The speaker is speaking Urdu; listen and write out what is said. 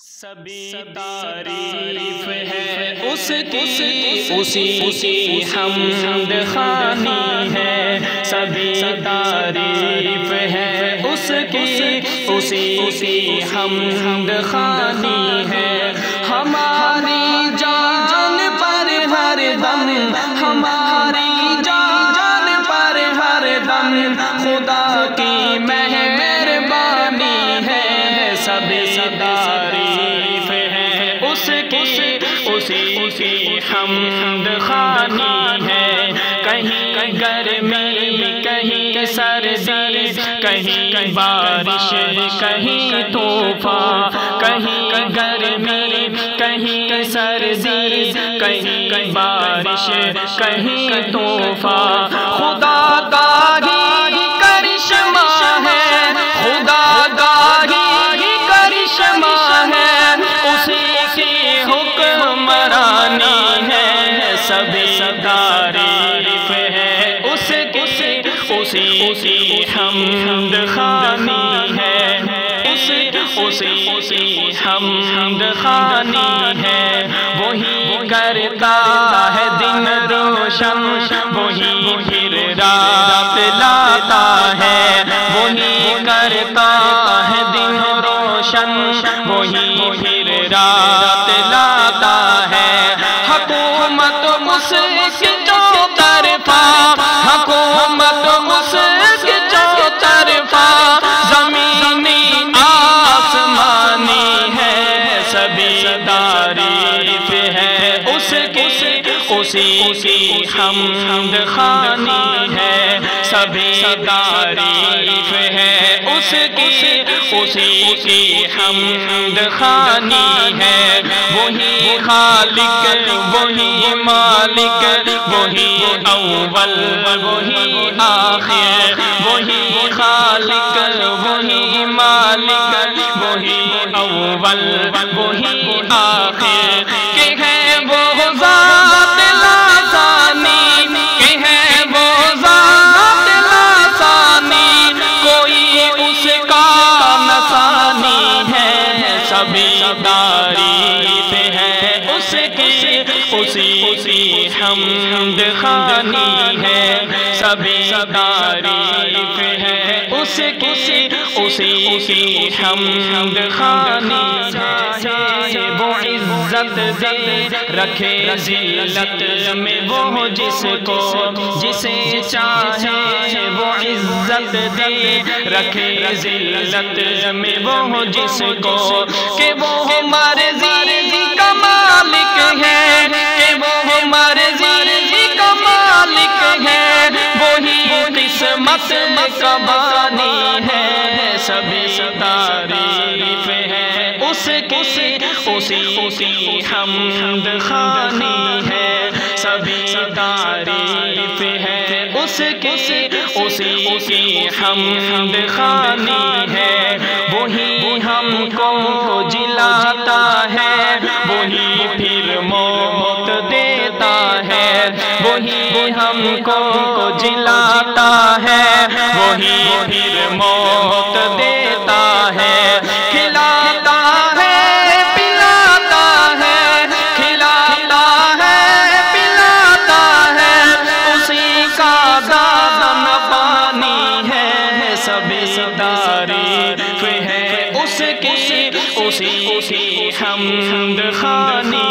سبھی تعریف ہے اس کی اسی حمد خوانی ہے، سبھی تعریف ہے اس کی اسی حمد خوانی ہے۔ ہماری جان پر ہر دم، ہماری جان پر ہر دم خدا کی مہربانی ہے، سبھی تعریف ہے اس کی حمد خوانی ہے۔ کہیں گرمی کہیں سردی، کہیں بارش کہیں طوفان، کہیں گرمی کہیں سردی، کہیں بارش کہیں طوفان، خدا کا ہی کرشمہ ہے، خدا کا ہی کرشمہ ہے، اسی کی حکمرانی ہے، سبھی تعریف ہے اس کی حمد خوانی ہے، اسی حمد خوانی ہے۔ وہی کرتا ہے دن روشن، وہی پھر رات لاتا ہے، وہی کرتا ہے دن روشن، وہی پھر رات لاتا ہے۔ حکومت اس کی چوطرفہ، حکومت اس کی چوطرفہ، زمینی آسمانی ہے، سبھی تعریف ہے اس کی حمد خوانی ہے، سبھی تعریف ہے اس کی حمد خوانی ہے۔ وہی خالق وہی مالک، وہی اول وہی آخر، وہی خالق وہی مالک، وہی اول وہی آخر، کہ ہے وہ ذات لازانی، کہ ہے وہ ذات لازانی، کوئی اس کا نسانی ہے، سبھی تعریف ہے اس کی حمد خوانی ہے، سبھی تعریف ہے اس کی حمد خوانی ہے۔ وہ عزت دے رکھے ذلت میں وہ جس کو جسے چاہے، وہ عزت دے رکھے ذلت میں وہ جس کو، کہ وہ مرضی کا مالک ہے، کہ وہ مرضی کا مالک ہے، وہی قسمت کا بانی ہے، سبھی تعریف ہے اس کی حمد خوانی ہے، سبھی تعریف ہے اس کی حمد خوانی ہے۔ وہی ہم کو جلاتا ہے، وہی پھر موت دیتا ہے، وہی ہم کو جلاتا ہے، وہی پھر موت دیتا ہے، کھلاتا ہے پلاتا ہے، کھلاتا ہے پلاتا ہے، اسی کا دامن پانی ہے، سبھی تعریف ہے اس کی حمد خوانی